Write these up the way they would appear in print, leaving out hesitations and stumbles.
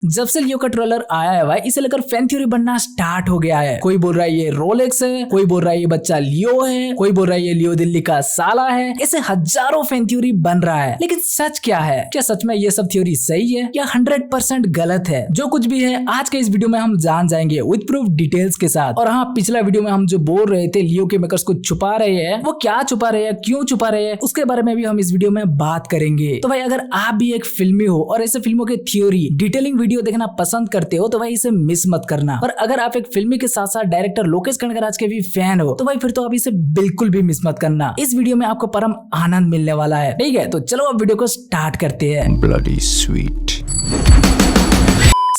जब से लियो का ट्रेलर आया है भाई, इसे लेकर फैन थ्योरी बनना स्टार्ट हो गया है। कोई बोल रहा है ये रोलेक्स है, कोई बोल रहा है ये बच्चा लियो है, कोई बोल रहा है ये लियो दिल्ली का साला है। ऐसे हजारों फैन थ्योरी बन रहा है, लेकिन सच क्या है? क्या सच में ये सब थ्योरी सही है या 100% गलत है? जो कुछ भी है आज के इस वीडियो में हम जान जाएंगे विद प्रूफ डिटेल्स के साथ। और हाँ, पिछला वीडियो में हम जो बोल रहे थे लियो के मेकर्स को छुपा रहे हैं, वो क्या छुपा रहे हैं, क्यों छुपा रहे हैं, उसके बारे में भी हम इस वीडियो में बात करेंगे। तो भाई अगर आप भी एक फिल्मी हो और ऐसे फिल्मों के थ्योरी डिटेलिंग वीडियो देखना पसंद करते हो तो भाई इसे मिस मत करना। और अगर आप एक फिल्मी के साथ साथ डायरेक्टर लोकेश कनगराज के भी फैन हो तो भाई फिर तो आप इसे बिल्कुल भी मिस मत करना। इस वीडियो में आपको परम आनंद मिलने वाला है। ठीक है, तो चलो अब वीडियो को स्टार्ट करते हैं। Bloody sweet.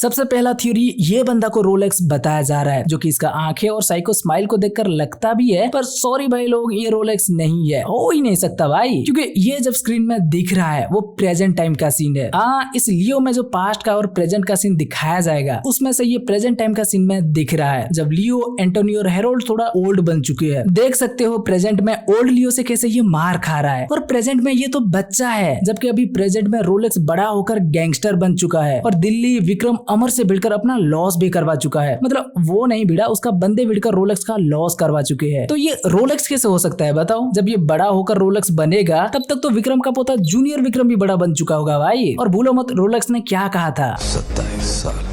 सबसे पहला थ्योरी, ये बंदा को रोलेक्स बताया जा रहा है, जो कि इसका आंखें और साइको स्माइल को देखकर लगता भी है, पर सॉरी भाई लोग, ये रोलेक्स नहीं है, हो ही नहीं सकता भाई, क्योंकि ये जब स्क्रीन में दिख रहा है वो प्रेजेंट टाइम का सीन है। हाँ, इस लियो में जो पास्ट का और प्रेजेंट का सीन दिखाया जाएगा उसमें से ये प्रेजेंट टाइम का सीन में दिख रहा है, जब लियो, एंटोनियो और हेरोल्ड थोड़ा ओल्ड बन चुके हैं। देख सकते हो प्रेजेंट में ओल्ड लियो से कैसे ये मार खा रहा है, और प्रेजेंट में ये तो बच्चा है, जबकि अभी प्रेजेंट में रोलेक्स बड़ा होकर गैंगस्टर बन चुका है और दिल्ली, विक्रम, अमर से भिड़कर अपना लॉस भी करवा चुका है। मतलब वो नहीं भिड़ा, उसका बंदे भिड़कर रोलेक्स का लॉस करवा चुके हैं। तो ये रोलेक्स कैसे हो सकता है बताओ? जब ये बड़ा होकर रोलेक्स बनेगा तब तक तो विक्रम का पोता जूनियर विक्रम भी बड़ा बन चुका होगा भाई। और भूलो मत रोलेक्स ने क्या कहा था, 27 साल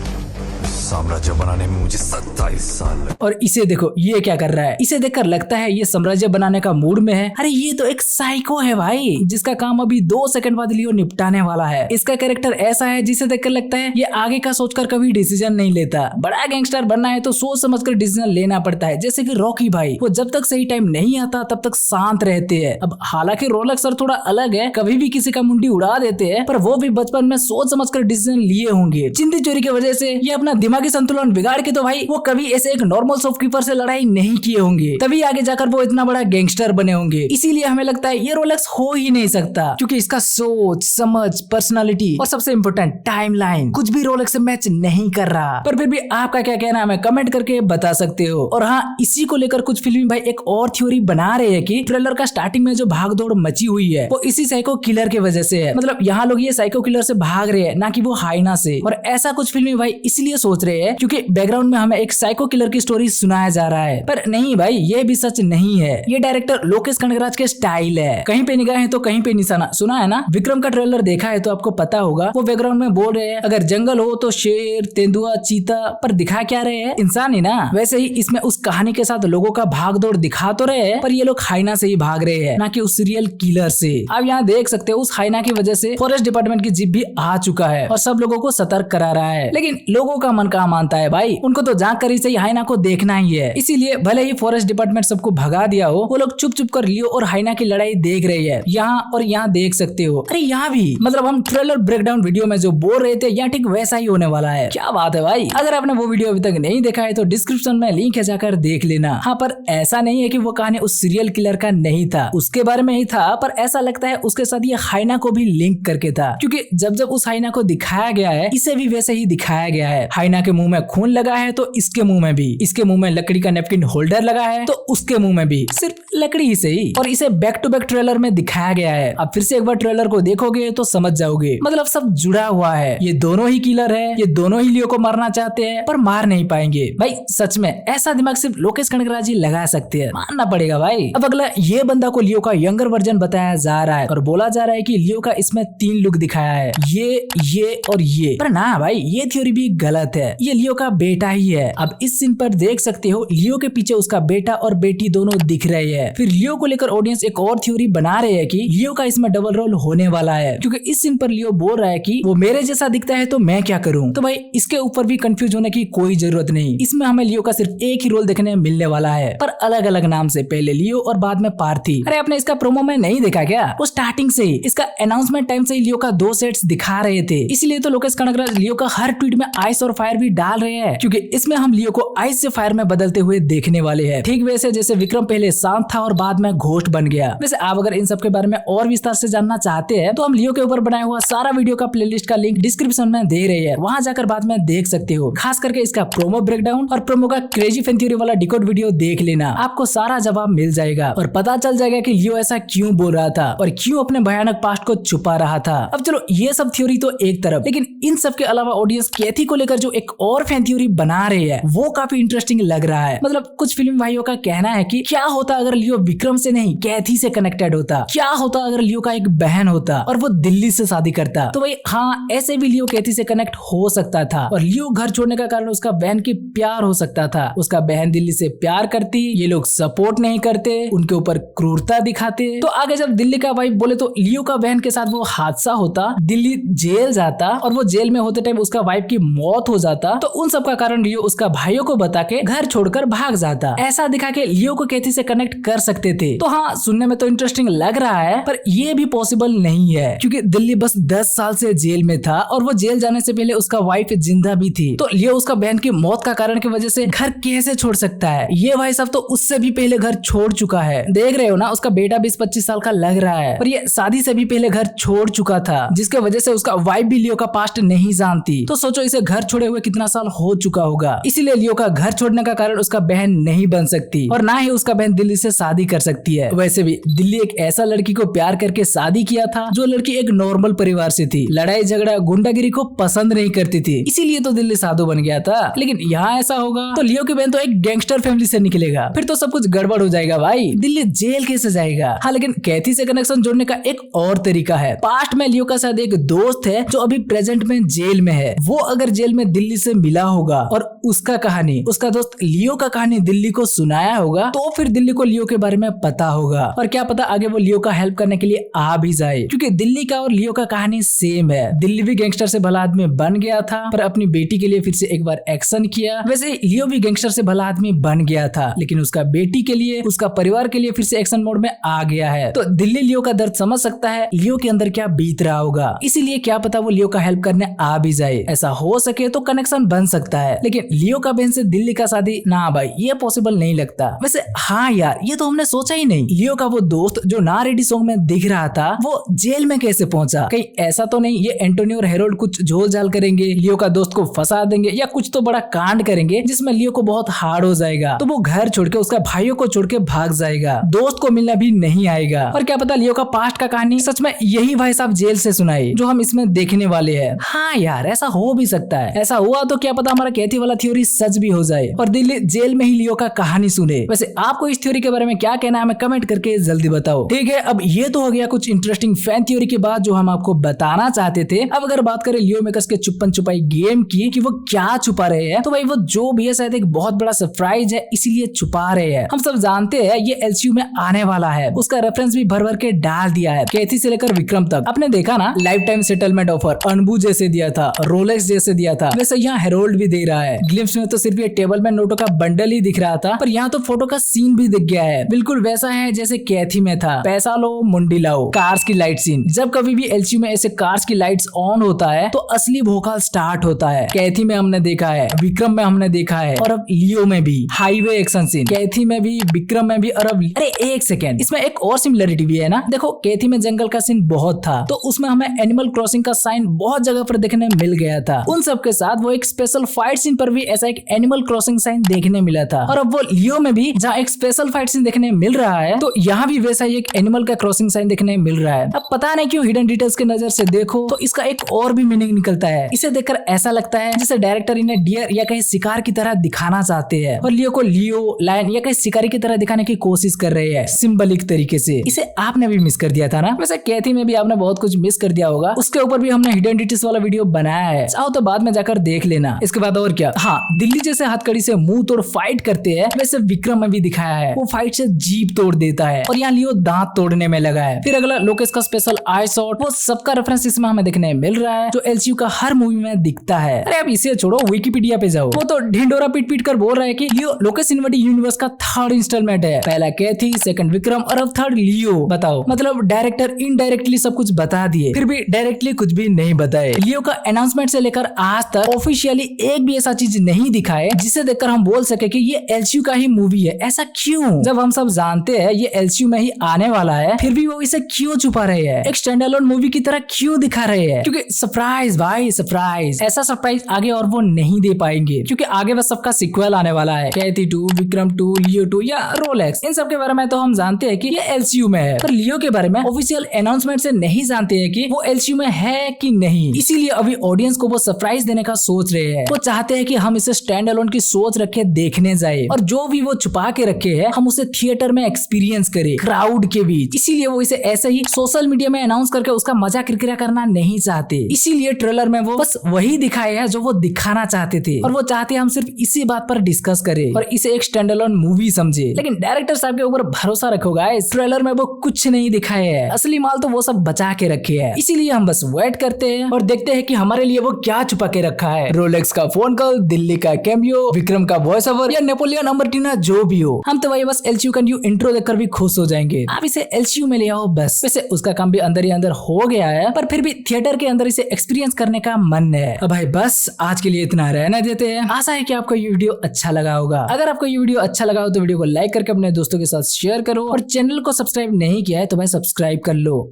साम्राज्य बनाने में मुझे 27 साल। और इसे देखो ये क्या कर रहा है। इसे देखकर लगता है ये साम्राज्य बनाने का मूड में है। अरे ये तो एक साइको है भाई, जिसका काम अभी 2 सेकंड बाद लियो निपटाने वाला है। इसका कैरेक्टर ऐसा है जिसे देखकर लगता है ये आगे का सोचकर कभी डिसीजन नहीं लेता। बड़ा गैंगस्टर बनना है तो सोच समझकर डिसीजन लेना पड़ता है, जैसे कि रॉकी भाई, वो जब तक सही टाइम नहीं आता तब तक शांत रहते हैं। अब हालांकि रोलेक्स सर थोड़ा अलग है, कभी भी किसी का मुंडी उड़ा देते हैं, पर वो भी बचपन में सोच समझकर डिसीजन लिए होंगे। चिंदी चोरी की वजह से ये अपना दिमागी संतुलन बिगाड़ के तो भाई वो कभी ऐसे एक नॉर्मल शॉपकीपर से लड़ाई नहीं किए होंगे, तभी आगे जाकर वो इतना बड़ा गैंगस्टर बने होंगे। इसीलिए हमें लगता है ये रोलेक्स हो ही नहीं सकता, क्योंकि इसका सोच समझ, पर्सनालिटी और सबसे इम्पोर्टेंट टाइमलाइन कुछ भी रोलेक्स से मैच नहीं कर रहा। पर फिर भी आपका क्या कहना है हमें कमेंट करके बता सकते हो। और हाँ, इसी को लेकर कुछ फिल्मी भाई एक और थ्योरी बना रहे हैं कि ट्रेलर का स्टार्टिंग में जो भागदौड़ मची हुई है वो इसी साइको किलर की वजह से है। मतलब यहाँ लोग ये साइको किलर से भाग रहे हैं, ना कि वो हाइना से। और ऐसा कुछ फिल्मी भाई इसलिए सोच रहे हैं क्योंकि बैकग्राउंड में हमें एक साइको किलर की स्टोरी सुनाया जा रहा है। पर नहीं भाई, ये भी सच नहीं है। ये डायरेक्टर लोकेश कनगराज के स्टाइल है, कहीं पे निगाहें तो कहीं पे निशाना। सुना है ना, विक्रम का ट्रेलर देखा है तो आपको पता होगा, वो बैकग्राउंड में बोल रहे हैं अगर जंगल हो तो शेर, तेंदुआ, चीता, पर दिखा क्या रहे हैं? इंसान ही ना। वैसे ही इसमें उस कहानी के साथ लोगों का भागदौड़ दिखा तो रहे हैं, पर ये लोग हाइना से ही भाग रहे हैं, ना कि उस सीरियल किलर से। अब यहाँ देख सकते हो उस हाइना की वजह से फॉरेस्ट डिपार्टमेंट की जीप भी आ चुका है और सब लोगों को सतर्क करा रहा है। लेकिन लोगों का मन कहाँ मानता है भाई, उनको तो जांच कर ही हाइना को देखना ही है। इसीलिए भले ही फॉरेस्ट डिपार्टमेंट सबको भगा दिया हो, वो लोग चुप चुप कर लियो और हाइना की लड़ाई देख रही है। यहाँ और यहाँ देख सकते हो। अरे यहाँ भी मतलब हम ट्रेलर ब्रेकडाउन वीडियो में जो बोल रहे थे यहाँ ठीक वैसा ही होने वाला है। क्या बात है भाई। अगर आपने वो वीडियो अभी तक नहीं देखा है तो डिस्क्रिप्शन में लिंक है, जाकर देख लेना। हाँ, पर ऐसा नहीं है कि वो कहानी उस सीरियल किलर का नहीं था, उसके बारे में ही था, पर ऐसा लगता है उसके साथ ये हाइना को भी लिंक करके था, क्योंकि जब जब उस हाइना को दिखाया गया है इसे भी वैसे ही दिखाया गया है। हाइना के मुंह में खून लगा है तो इसके मुंह में भी, इसके मुंह में लकड़ी का नैपकिन होल्डर लगा है तो उसके मुंह में भी, सिर्फ लकड़ी ही से ही। और इसे बैक टू बैक ट्रेलर में दिखाया गया है। अब फिर से एक बार ट्रेलर को देखोगे तो समझ जाओगे, मतलब सब जुड़ा हुआ है। ये दोनों ही किलर है, ये दोनों ही लियो को मारना चाहते हैं पर मार नहीं पाएंगे। भाई सच में ऐसा दिमाग सिर्फ लोकेश कनगराज जी लगा सकते हैं, मानना पड़ेगा भाई। अब अगला, ये बंदा को लियो का यंगर वर्जन बताया जा रहा है और बोला जा रहा है कि लियो का इसमें 3 लुक दिखाया है, ये और ये। पर ना भाई, ये थ्योरी भी गलत है, ये लियो का बेटा ही है। अब इस सीन पर देख सकते हो लियो के पीछे उसका बेटा और बेटी दोनों दिख रहे हैं। फिर लियो को लेकर ऑडियंस एक और थ्योरी बना रहे हैं कि लियो का इसमें डबल रोल होने वाला है, क्योंकि इस सीन पर लियो बोल रहा है कि वो मेरे जैसा दिखता है तो मैं क्या करूं। तो भाई इसके ऊपर भी कंफ्यूज होने की कोई जरूरत नहीं। इसमें हमें लियो का सिर्फ एक ही रोल देखने मिलने वाला है, पर अलग अलग नाम से, पहले लियो और बाद में पार्थी। अरे आपने इसका प्रोमो में नहीं देखा क्या? वो स्टार्टिंग से ही, इसका अनाउंसमेंट टाइम से ही लियो का 2 सेट्स दिखा रहे थे। इसलिए तो लोकेश कनगराज लियो का हर ट्वीट में आइस और फायर भी भी डाल रहे हैं, क्योंकि इसमें हम लियो को आइस से फायर में बदलते हुए देखने वाले हैं। ठीक वैसे जैसे विक्रम पहले शांत था और बाद में घोस्ट बन गया। वैसे आप अगर इन सब के बारे में और विस्तार से जानना चाहते हैं तो हम लियो के ऊपर बनाया हुआ सारा वीडियो का प्लेलिस्ट का लिंक डिस्क्रिप्शन में दे रहे हैं, वहां जाकर बाद में देख सकते हो। खास करके इसका प्रोमो ब्रेकडाउन और प्रोमो का क्रेजी फैन थ्योरी वाला डिकोड वीडियो देख लेना, आपको सारा जवाब मिल जाएगा और पता चल जाएगा कि लियो ऐसा क्यों बोल रहा था और क्यों अपने भयानक पास्ट को छुपा रहा था। अब चलो ये सब थ्योरी तो एक तरफ, लेकिन इन सब के अलावा ऑडियंस कैथी को लेकर जो एक और फैन थ्योरी बना रही है वो काफी इंटरेस्टिंग लग रहा है। मतलब कुछ फिल्म भाइयों का कहना है कि क्या होता अगर लियो विक्रम से नहीं कैथी से कनेक्टेड होता, क्या होता अगर लियो का एक बहन होता और वो दिल्ली से शादी करता। तो भाई हाँ, ऐसे भी लियो कैथी से कनेक्ट हो सकता था और लियो घर छोड़ने का कारण उसका बहन की प्यार हो सकता था। उसका बहन दिल्ली से प्यार करती, ये लोग सपोर्ट नहीं करते, उनके ऊपर क्रूरता दिखाते। तो आगे जब दिल्ली का वाइफ बोले तो लियो का बहन के साथ वो हादसा होता, दिल्ली जेल जाता और वो जेल में होते टाइम उसका वाइफ की मौत हो जाता। तो उन सब का कारण लियो उसका भाइयों को बता के घर छोड़कर भाग जाता। ऐसा दिखा के लियो को कैथी से कनेक्ट कर सकते थे। तो हाँ, सुनने में तो इंटरेस्टिंग लग रहा है, पर ये भी पॉसिबल नहीं है क्योंकि दिल्ली बस 10 साल से जेल में था और वो जेल जाने से पहले उसका वाइफ जिंदा भी थी। तो लियो उसका बहन की मौत का कारण की वजह से घर कैसे छोड़ सकता है? ये भाई साहब तो उससे भी पहले घर छोड़ चुका है। देख रहे हो ना, उसका बेटा 20-25 साल का लग रहा है और ये शादी से भी पहले घर छोड़ चुका था, जिसके वजह से उसका वाइफ भी लियो का पास्ट नहीं जानती। तो सोचो इसे घर छोड़े हुए कितना साल हो चुका होगा। इसीलिए लियो का घर छोड़ने का कारण उसका बहन नहीं बन सकती और ना ही उसका बहन दिल्ली से शादी कर सकती है। वैसे भी दिल्ली एक ऐसा लड़की को प्यार करके शादी किया था जो लड़की एक नॉर्मल परिवार से थी, लड़ाई झगड़ा गुंडागिरी को पसंद नहीं करती थी, इसीलिए तो दिल्ली साधु बन गया था। लेकिन यहाँ ऐसा होगा तो लियो की बहन तो एक गैंगस्टर फैमिली से निकलेगा, फिर तो सब कुछ गड़बड़ हो जाएगा भाई। दिल्ली जेल कैसे जाएगा? हाँ, लेकिन कैथी से कनेक्शन जोड़ने का एक और तरीका है। पास्ट में लियो का शायद एक दोस्त है जो अभी प्रेजेंट में जेल में है। वो अगर जेल में दिल्ली से मिला होगा और उसका कहानी उसका दोस्त लियो का कहानी दिल्ली को सुनाया होगा, तो फिर दिल्ली को लियो के बारे में पता होगा और क्या पता आगे वो लियो का हेल्प करने के लिए आ भी जाए, क्योंकि दिल्ली का और लियो का कहानी सेम है। दिल्ली भी गैंगस्टर से भला आदमी बन गया था पर अपनी बेटी के लिए फिर से एक बार एक्शन किया। वैसे लियो भी गैंगस्टर से भला आदमी बन गया था, लेकिन उसका बेटी के लिए उसका परिवार के लिए फिर से एक्शन मोड में आ गया है। तो दिल्ली लियो का दर्द समझ सकता है लियो के अंदर क्या बीत रहा होगा, इसीलिए क्या पता वो लियो का हेल्प करने आ भी जाए। ऐसा हो सके तो कनेक्शन बन सकता है, लेकिन लियो का बहन से दिल्ली का शादी ना भाई, ये पॉसिबल नहीं लगता। वैसे हाँ यार, ये तो हमने सोचा ही नहीं। लियो का वो दोस्त जो ना रेडी सॉन्ग में दिख रहा था वो जेल में कैसे पहुंचा? कहीं ऐसा तो नहीं ये एंटोनी और हेरोल्ड कुछ झोल झाल करेंगे, लियो का दोस्त को फंसा देंगे या कुछ तो बड़ा कांड करेंगे जिसमें लियो को बहुत हार्ड हो जाएगा, तो वो घर छोड़ के उसका भाइयों को छोड़ के भाग जाएगा, दोस्त को मिलना भी नहीं आएगा। और क्या पता लियो का पास्ट का कहानी सच में यही भाई साहब जेल से सुनाई जो हम इसमें देखने वाले हैं। हाँ यार, ऐसा हो भी सकता है। ऐसा हुआ तो क्या पता हमारा कैथी वाला थ्योरी सच भी हो जाए और दिल्ली जेल में ही लियो का कहानी सुने। वैसे आपको इस थ्योरी के बारे में क्या कहना है हमें कमेंट करके जल्दी बताओ। ठीक है, अब ये तो हो गया कुछ इंटरेस्टिंग फैन थ्योरी के बाद जो हम आपको बताना चाहते थे। अब अगर बात करें लियो मेकर्स के छुपन छुपाई गेम की कि वो क्या छुपा रहे हैं, तो भाई वो जो भी है शायद एक बहुत बड़ा सरप्राइज है, इसीलिए छुपा रहे हैं। हम सब जानते हैं ये एलसीयू में आने वाला है, उसका रेफरेंस भी भर भर के डाल दिया है, कैथी से लेकर विक्रम तक। आपने देखा ना, life time settlement offer Anbu जैसे दिया था, रोलेक्स जैसे दिया था, वैसे यहाँ हेरोल्ड भी दे रहा है। ग्लिम्स में तो सिर्फ ये टेबल में नोटों का बंडल ही दिख रहा था, पर यहाँ तो फोटो का सीन भी दिख गया है, बिल्कुल वैसा है जैसे कैथी में था। पैसा लो मुंडी लाओ, कार्स की लाइट सीन। जब कभी भी एलसीयू में ऐसे कार्स की लाइट्स ऑन होता है तो असली भोकाल स्टार्ट होता है। कैथी में हमने देखा है, विक्रम में हमने देखा है और अब लियो में भी हाईवे एक्शन सीन, कैथी में भी विक्रम में भी। और अब अरे एक सेकेंड, इसमें एक और सिमिलरिटी भी है ना। देखो कैथी में जंगल का सीन बहुत था, तो उसमें हमें एनिमल क्रॉसिंग का साइन बहुत जगह पर देखने मिल गया था। उन सब के साथ वो एक स्पेशल फाइट सीन पर भी ऐसा एक एनिमल क्रॉसिंग साइन देखने मिला था। और अब वो लियो में भी जहाँ एक स्पेशल फाइट सीन देखने मिल रहा है, तो यहाँ भी वैसा ही एक एनिमल का क्रॉसिंग साइन देखने मिल रहा है। अब पता नहीं क्यों हिडन डिटेल्स के नजर से देखो तो इसका एक और भी मीनिंग निकलता है। इसे देखकर ऐसा लगता है जैसे डायरेक्टर इन्हें डियर या कहीं शिकार की तरह दिखाना चाहते हैं और लियो को लियो, लायन या कहीं शिकारी की तरह दिखाने की कोशिश कर रहे हैं सिंबलिक तरीके से। इसे आपने भी मिस कर दिया था ना। वैसे कैथी में भी आपने बहुत कुछ मिस कर दिया होगा, उसके ऊपर भी हमने हिडन डिटेल्स वाला वीडियो बनाया है, चाहो तो बाद में जाकर देख लेना। इसके बाद और क्या, हाँ, दिल्ली जैसे हथकड़ी से मुंह तोड़ फाइट करते हैं वैसे विक्रम में भी दिखाया है, वो फाइट से जीभ तोड़ देता है और यहाँ लियो दांत तोड़ने में लगा है। फिर अगला लोकेश का स्पेशल आई शॉट, वो सबका रेफरेंस इसमें हमें देखने मिल रहा है जो एलसीयू का हर मूवी में दिखता है। अरे अब इसे छोड़ो, विकिपीडिया पे जाओ, वो तो ढिंडोरा पीट पीट कर बोल रहा है कि लियो लोकेश सिनेमैटिक यूनिवर्स का थर्ड इंस्टॉलमेंट है, पहला कैथी, सेकंड विक्रम और अब थर्ड लियो। बताओ, मतलब डायरेक्टर इनडायरेक्टली सब कुछ बता दिए, फिर भी डायरेक्टली कुछ भी नहीं बताए। लियो का अनाउंसमेंट से लेकर आज तक ऑफिशियली एक भी ऐसा चीज नहीं दिखाए जिसे देखकर हम बोल सके कि ये एलसीयू का ही मूवी है। ऐसा क्यों, जब हम सब जानते हैं ये एलसीयू में ही आने वाला है, फिर भी वो इसे क्यों छुपा रहे हैं, एक स्टैंड अलोन मूवी की तरह क्यों दिखा रहे हैं? क्योंकि सरप्राइज भाई, सरप्राइज। ऐसा सरप्राइज आगे और वो नहीं दे पाएंगे, क्योंकि आगे बस सबका सिक्वल आने वाला है। कैथी 2, विक्रम 2, लियो 2 या रोलेक्स, इन सब के बारे में तो हम जानते हैं कि ये एलसीयू में है, पर लियो के बारे में ऑफिशियल अनाउंसमेंट से नहीं जानते हैं कि वो एलसीयू में है कि नहीं। इसीलिए अभी ऑडियंस को वो सरप्राइज देने का सोच रहे हैं। वो चाहते हैं कि हम इसे स्टैंड अलोन की सोच रखे देखने जाए, और जो भी वो छुपा के रखे हैं हम उसे थिएटर में एक्सपीरियंस करें क्राउड के बीच। इसीलिए वो इसे ऐसे ही सोशल मीडिया में अनाउंस करके उसका मजा किरकिरा करना नहीं चाहते। इसीलिए ट्रेलर में वो बस वही दिखाए है जो वो दिखाना चाहते थे, और वो चाहते हम सिर्फ इसी बात पर डिस्कस करें और इसे एक स्टैंड अलोन मूवी समझे। लेकिन डायरेक्टर साहब के ऊपर भरोसा रखो गाइस, ट्रेलर में वो कुछ नहीं दिखाए है, असली माल तो वो सब बचा के रखे है। इसीलिए हम बस वेट करते हैं और देखते हैं कि हमारे लिए वो क्या छुपा के रखा है। रोलेक्स का फोन कॉल, दिल्ली का कैमियो, विक्रम का वॉइस ओवर या नेपोलियन अमरटीना, जो भी हो, हम तो भाई बस एलसीयू का न्यू इंट्रो देखकर भी खुश हो जाएंगे। आप इसे एलसीयू में ले आओ बस। वैसे उसका काम भी अंदर ही अंदर हो गया है, पर फिर भी थिएटर के अंदर इसे एक्सपीरियंस करने का मन है। अब भाई बस आज के लिए इतना रहने देते हैं। आशा है कि आपको ये वीडियो अच्छा लगा होगा। अगर आपको ये वीडियो अच्छा लगा हो तो वीडियो को लाइक करके अपने दोस्तों के साथ शेयर करो, और चैनल को सब्सक्राइब नहीं किया है तो भाई सब्सक्राइब कर लो।